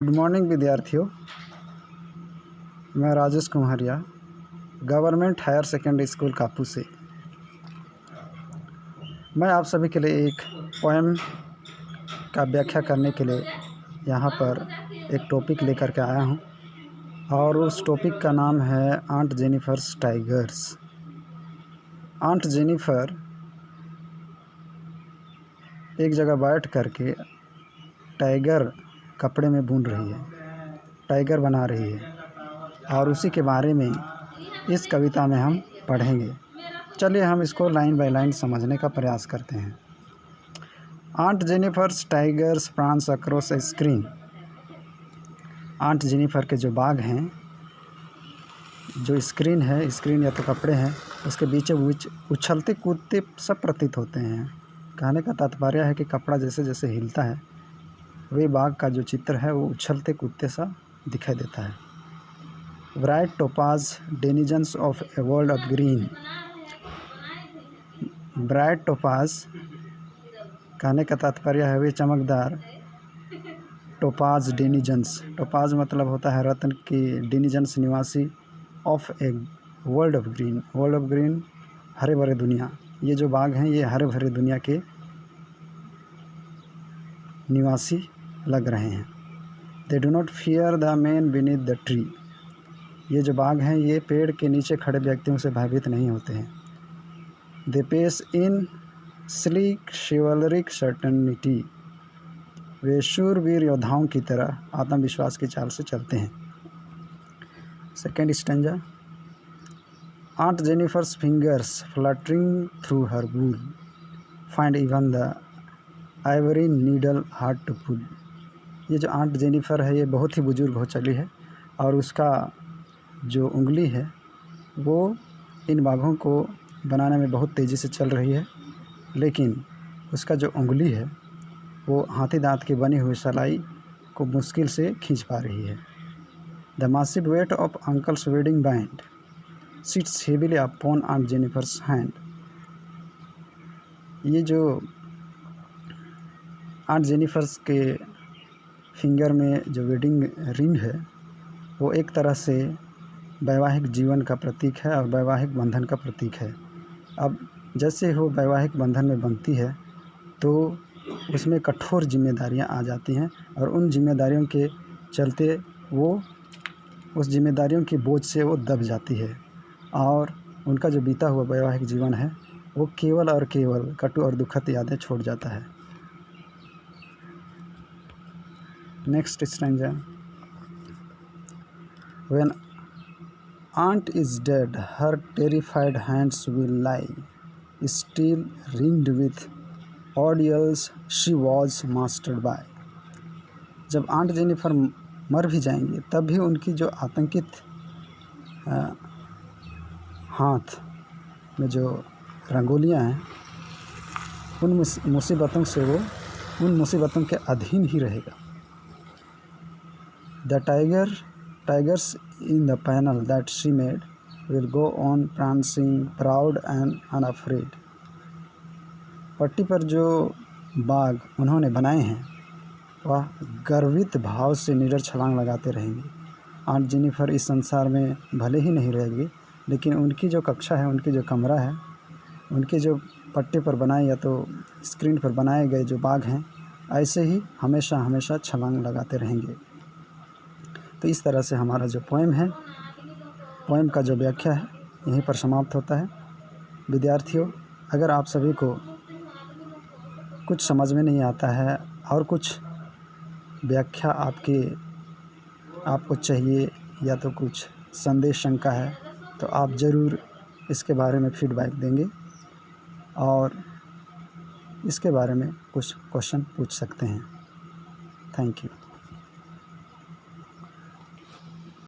Good morning विद्यार्थियों। मैं Rajesh Kumharia, government higher secondary school Kapu से। मैं आप सभी के लिए एक पोएम का व्याख्या करने के लिए यहाँ पर एक टॉपिक लेकर के आया हूँ और उस टॉपिक का नाम है aunt Jennifer's tigers. Aunt Jennifer एक जगह बैठ करके टाइगर कपड़े में बुन रही है, टाइगर बना रही है और उसी के बारे में इस कविता में हम पढ़ेंगे। चलिए हम इसको लाइन बाय लाइन समझने का प्रयास करते हैं। Aunt Jennifer's tigers prance across a screen. Aunt Jennifer के जो बाघ हैं, जो स्क्रीन है, स्क्रीन या तो कपड़े हैं, उसके बीचों बीच उछलते कूदते सब प्रतीत होते हैं। कहने का तात्पर्य है कि कपड़ा जैसे जैसे हिलता है वे बाघ का जो चित्र है वो उछलते कूदते सा दिखाई देता है। Bright topaz denizens of a world of green. Bright topaz कहने का तात्पर्य है वे चमकदार टोपाज डेनिजन्स। टोपाज मतलब होता है रत्न की, डेनिजन्स निवासी, of a world of green. World of green हरे भरे दुनिया। ये जो बाघ हैं ये हरे भरे दुनिया के निवासी लग रहे हैं। They do not fear the man beneath the tree. ये जो बाघ हैं ये पेड़ के नीचे खड़े व्यक्तियों से भयभीत नहीं होते हैं। They pace in sleek chivalric certainty. वे शूरवीर योद्धाओं की तरह आत्मविश्वास की चाल से चलते हैं। Second stanza. Aunt Jennifer's fingers fluttering through her wool find even the ivory needle hard to pull. ये जो आंट जेनिफर है ये बहुत ही बुजुर्ग हो चली है और उसका जो उंगली है वो इन बाघों को बनाने में बहुत तेज़ी से चल रही है, लेकिन उसका जो उंगली है वो हाथी दांत की बनी हुई सलाई को मुश्किल से खींच पा रही है। The massive weight of uncle's wedding band sits heavily upon aunt Jennifer's hand. ये जो आंट जेनिफर्स के फिंगर में जो वेडिंग रिंग है वो एक तरह से वैवाहिक जीवन का प्रतीक है और वैवाहिक बंधन का प्रतीक है। अब जैसे वो वैवाहिक बंधन में बनती है तो उसमें कठोर जिम्मेदारियां आ जाती हैं और उन जिम्मेदारियों के चलते वो उस जिम्मेदारियों की बोझ से वो दब जाती है और उनका जो बीता हुआ वैवाहिक जीवन है वो केवल और केवल कटु और दुखद यादें छोड़ जाता है। Next stanza. When aunt is dead, her terrified hands will lie still, ringed with ordeals she was mastered by। जब आंट जेनिफर मर भी जाएंगी तब भी उनकी जो आतंकित हाथ में जो रंगोलियां हैं उन मुसीबतों से वो उन मुसीबतों के अधीन ही रहेगा। The tigers in the panel that she made will go on prancing proud and unafraid। पट्टी पर जो बाघ उन्होंने बनाए हैं वह गर्वित भाव से निडर छलांग लगाते रहेंगे। आंट जेनिफर इस संसार में भले ही नहीं रहेगी, लेकिन उनकी जो कक्षा है, उनकी जो कमरा है, उनके जो पट्टे पर बनाए या तो स्क्रीन पर बनाए गए जो बाघ हैं ऐसे ही हमेशा हमेशा छलांग लगाते रहेंगे। तो इस तरह से हमारा जो पोएम है, पोएम का जो व्याख्या है यहीं पर समाप्त होता है। विद्यार्थियों, अगर आप सभी को कुछ समझ में नहीं आता है और कुछ व्याख्या आपको चाहिए या तो कुछ संदेश शंका है तो आप ज़रूर इसके बारे में फीडबैक देंगे और इसके बारे में कुछ क्वेश्चन पूछ सकते हैं। Thank you.